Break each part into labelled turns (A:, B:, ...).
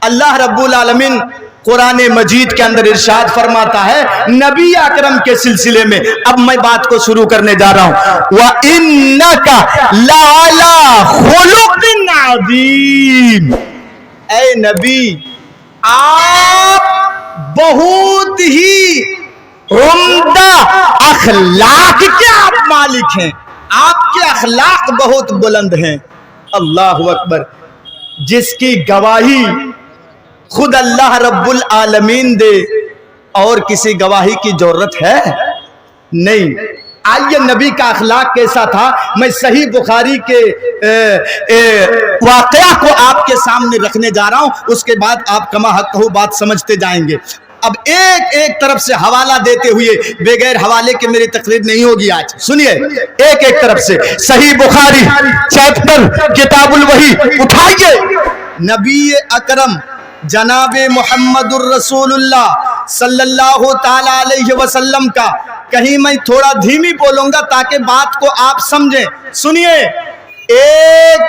A: اللہ رب العالمین قرآن مجید کے اندر ارشاد فرماتا ہے نبی اکرم کے سلسلے میں. اب میں بات کو شروع کرنے جا رہا ہوں. وَإِنَّكَ لَعَلَىٰ خُلُقٍ عَظِيمٍ. اے نبی آپ بہت ہی عمدہ اخلاق کے آپ مالک ہیں. آپ کے اخلاق بہت بلند ہیں. اللہ اکبر. جس کی گواہی خود اللہ رب العالمین دے اور کسی گواہی کی ضرورت ہے نہیں. آئیے نبی کا اخلاق کیسا تھا میں صحیح بخاری کے واقعہ کو آپ کے سامنے رکھنے جا رہا ہوں. اس کے بعد آپ کما حق ہو بات سمجھتے جائیں گے. اب ایک طرف سے حوالہ دیتے ہوئے بغیر حوالے کے میری تقریر نہیں ہوگی آج. سنیے ایک طرف سے صحیح بخاری چیپٹر کتاب الوحی اٹھائیے. نبی اکرم جناب محمد الرسول اللہ صلی اللہ تعالی علیہ وسلم کا کہیں میں تھوڑا دھیمی بولوں گا تاکہ بات کو آپ سمجھیں. سنیے ایک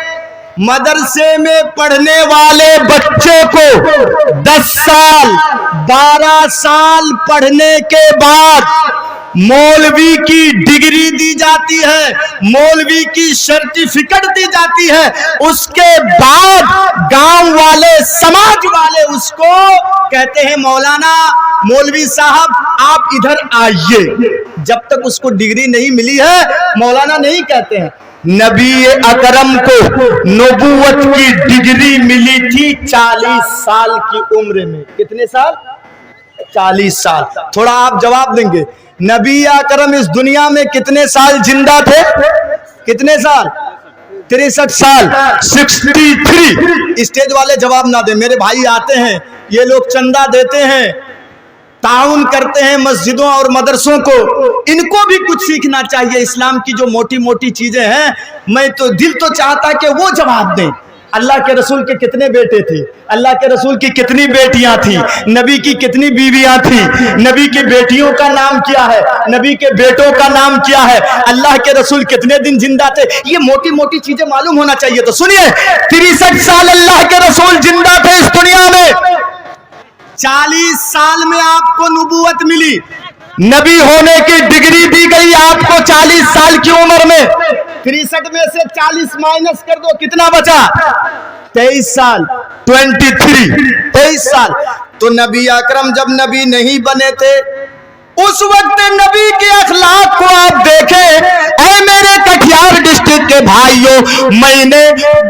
A: مدرسے میں پڑھنے والے بچے کو 10 سال 12 سال پڑھنے کے بعد مولوی کی ڈگری دی جاتی ہے, مولوی کی سرٹیفکیٹ دی جاتی ہے. اس کے بعد گاؤں والے سماج والے اس کو کہتے ہیں مولانا مولوی صاحب آپ ادھر آئیے. جب تک اس کو ڈگری نہیں ملی ہے مولانا نہیں کہتے ہیں. نبی اکرم کو نبوت کی ڈگری ملی تھی 40 سال کی عمر میں. کتنے سال؟ 40 سال. تھوڑا آپ جواب دیں گے نبی اکرم اس دنیا میں کتنے سال زندہ تھے؟ کتنے سال؟ 63 سال. 63. اسٹیج والے جواب نہ دیں. میرے بھائی آتے ہیں یہ لوگ چندہ دیتے ہیں تعاون کرتے ہیں مسجدوں اور مدرسوں کو. ان کو بھی کچھ سیکھنا چاہیے اسلام کی جو موٹی موٹی چیزیں ہیں. میں تو دل تو چاہتا کہ وہ جواب دیں. اللہ کے رسول کے کتنے بیٹے تھے؟ اللہ کے رسول کی کتنی بیٹیاں تھیں؟ نبی کی کتنی بیویاں تھیں؟ نبی کی بیٹیوں کا نام کیا ہے؟ نبی کے بیٹوں کا نام کیا ہے؟ اللہ کے رسول کتنے دن زندہ تھے؟ یہ موٹی موٹی چیزیں معلوم ہونا چاہیے. تو سنیے 63 سال اللہ کے رسول زندہ تھے اس دنیا میں. 40 سال میں آپ کو نبوت ملی, نبی ہونے کی ڈگری دی گئی آپ کو 40 سال کی عمر میں. 63 میں سے 40 مائنس کر دو کتنا بچا؟ 23 سال. 23 سال. تو نبی اکرم جب نبی نہیں بنے تھے اس وقت نبی کے اخلاق کو آپ دیکھیں. اے میرے کٹیہار ڈسٹرکٹ کے بھائیوں میں نے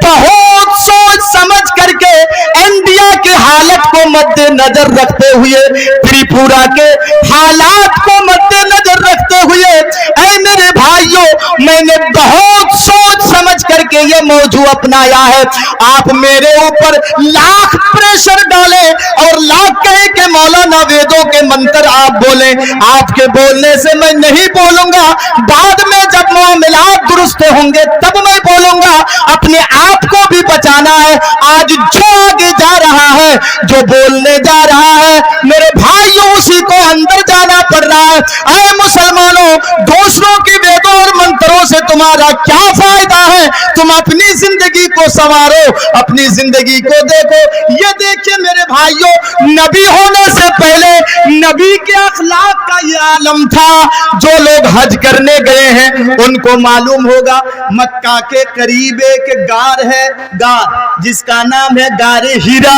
A: بہت سوچ سمجھ کر کے انڈیا کے حالت کو مد نظر رکھتے ہوئے تریپورا کے حالات کو مد نظر رکھتے ہوئے اے میرے بھائیوں میں نے بہت سوچ سمجھ کر کے یہ موضوع اپنایا ہے. آپ میرے اوپر لاکھ پریشر ڈالیں اور لاکھ کہیں کہ مولانا ویدوں کے منتر آپ بولیں, آپ کے بولنے سے میں نہیں بولوں گا. بعد میں جب معاملات درست ہوں گے تب میں بولوں گا. اپنے آپ کو بھی بچانا ہے. آج جو آگے جا رہا ہے جو بولنے جا رہا ہے میرے بھائیوں اسی کو اندر جانا پڑ رہا ہے. اے مسلمانوں دوسروں کی ویدوں اور منتروں سے تمہارا کیا فائدہ ہے؟ تم اپنی زندگی کو سنوارو, اپنی زندگی کو دیکھو. یہ دیکھیں میرے بھائیوں نبی ہونے سے پہلے نبی کے اخلاق کا یہ عالم تھا. جو لوگ حج کرنے گئے ہیں ان کو معلوم ہوگا مکہ کے قریب ایک غار ہے, غار جس کا نام ہے غار ہیرا.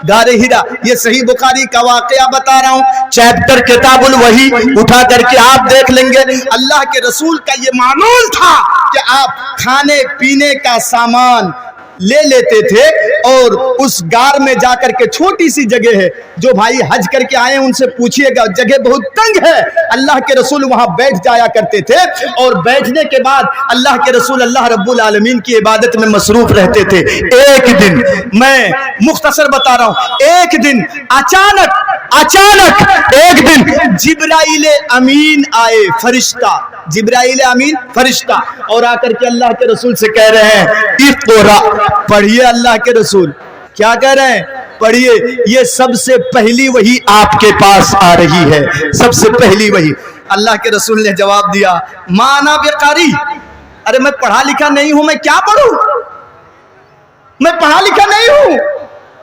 A: غار ہیرا یہ صحیح بخاری کا واقعہ بتا رہا ہوں, چیپٹر کتاب الوحی اٹھا کر کے آپ دیکھ لیں گے. اللہ کے رسول کا یہ معمول تھا کہ آپ کھانے پینے کا سامان لے لیتے تھے اور اس غار میں جا کر کے چھوٹی سی جگہ ہے, جو بھائی حج کر کے آئے ان سے پوچھئے گا جگہ بہت تنگ ہے. اللہ کے رسول وہاں بیٹھ جایا کرتے تھے اور بیٹھنے کے بعد اللہ کے رسول اللہ رب العالمین کی عبادت میں مصروف رہتے تھے. ایک دن میں مختصر بتا رہا ہوں, ایک دن اچانک ایک دن جبرائیل امین آئے, فرشتہ جبرائیل امین فرشتہ, اور آ کر کے اللہ کے رسول سے کہہ رہے ہیں اقرا, پڑھیے. اللہ کے رسول کیا کہہ رہے ہیں؟ پڑھیے. یہ سب سے پہلی وحی آپ کے پاس آ رہی ہے, سب سے پہلی وحی. اللہ کے رسول نے جواب دیا ما انا بقاری, ارے میں پڑھا لکھا نہیں ہوں, میں کیا پڑھوں؟ میں پڑھا لکھا نہیں ہوں,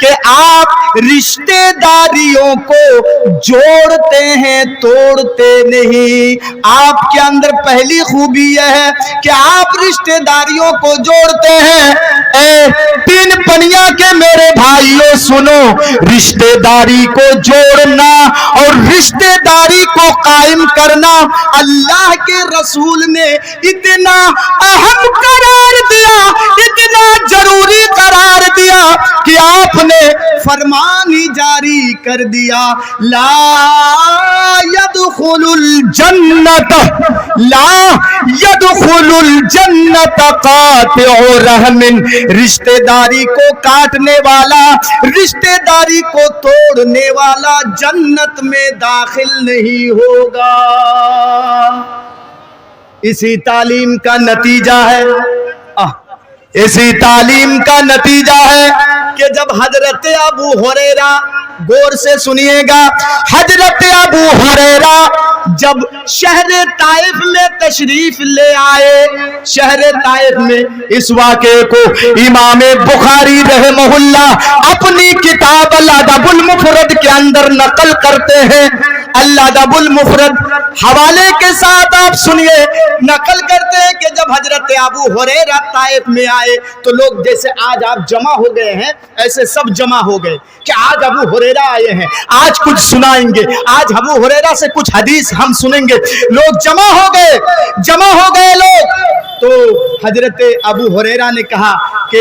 A: کہ آپ رشتےداریوں کو جوڑتے ہیں توڑتے نہیں. آپ کے اندر پہلی خوبی یہ ہے کہ آپ رشتہ داریوں کو جوڑتے ہیں. اے تین پنیا کے میرے بھائیوں سنو, رشتہ داری کو جوڑنا اور رشتہ داری کو قائم کرنا اللہ کے رسول نے اتنا اہم قرار دیا, اتنا ضروری قرار دیا کہ آپ نے فرمان ہی جاری کر دیا, لا يدخل الجنت قاطع رحم, رشتہ داری کو کاٹنے والا, رشتہ داری کو توڑنے والا جنت میں داخل نہیں ہوگا. اسی تعلیم کا نتیجہ ہے, اسی تعلیم کا نتیجہ ہے کہ جب حضرت ابو ہریرہ, غور سے سنیے گا, حضرت ابو ہریرہ جب شہر طائف میں تشریف لے آئے, شہر طائف میں اس واقعے کو امام بخاری رحمہ اللہ اپنی کتاب الادب المفرد کے اندر نقل کرتے ہیں. الادب المفرد حوالے کے ساتھ آپ سنیے, نقل کرتے ہیں کہ جب حضرت ابو ہریرہ طائف میں آئے تو لوگ جیسے آج آپ جمع ہو گئے ہیں ایسے سب جمع ہو گئے کہ آج ابو ہریرہ آئے ہیں, آج کچھ سنائیں گے, آج ابو ہریرہ سے کچھ حدیث ہم سنیں گے. لوگ جمع ہو گئے لوگ. تو حضرت ابو ہریرہ نے کہا کہ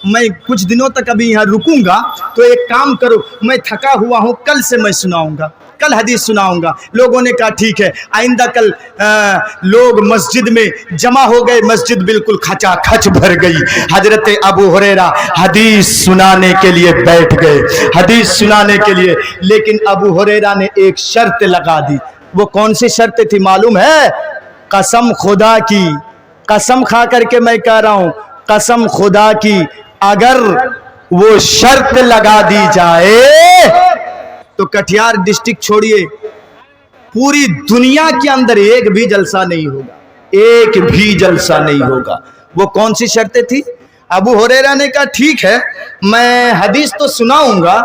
A: میں کچھ دنوں تک ابھی یہاں رکوں گا, تو ایک کام کرو, میں تھکا ہوا ہوں, کل سے میں سناؤں گا, کل حدیث سناؤں گا. لوگوں نے کہا ٹھیک ہے. آئندہ کل لوگ مسجد میں جمع ہو گئے, مسجد بالکل کھچا کھچ بھر گئی. حضرت ابو ہریرہ حدیث سنانے کے لیے بیٹھ گئے, حدیث سنانے کے لیے. لیکن ابو ہریرہ نے ایک شرط لگا دی. وہ کون سی شرط تھی معلوم ہے؟ قسم خدا کی, قسم کھا کر کے میں کہہ رہا ہوں, قسم خدا کی, اگر وہ شرط لگا دی جائے تو کٹیہار ڈسٹرکٹ چھوڑیے, پوری دنیا کے اندر ایک بھی جلسہ نہیں ہوگا, ایک بھی جلسہ نہیں ہوگا. وہ کون سی شرطیں تھی؟ ابو ہریرہ نے کہا ٹھیک ہے میں حدیث تو سناؤں گا,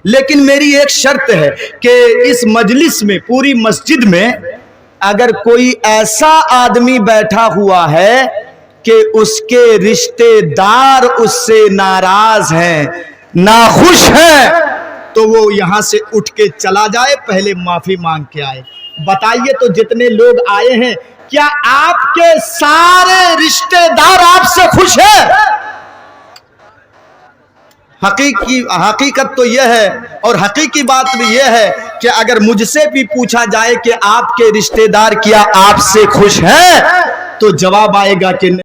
A: لیکن میری ایک شرط ہے کہ اس مجلس میں, پوری مسجد میں اگر کوئی ایسا آدمی بیٹھا ہوا ہے کہ اس کے رشتے دار اس سے ناراض ہیں, ناخوش ہیں, تو وہ یہاں سے اٹھ کے چلا جائے, پہلے معافی مانگ کے آئے. بتائیے تو جتنے لوگ آئے ہیں کیا آپ کے سارے رشتے دار آپ سے خوش ہیں؟ حقیقت تو یہ ہے, اور حقیقی بات بھی یہ ہے کہ اگر مجھ سے بھی پوچھا جائے کہ آپ کے رشتے دار کیا آپ سے خوش ہیں, تو جواب آئے گا کہ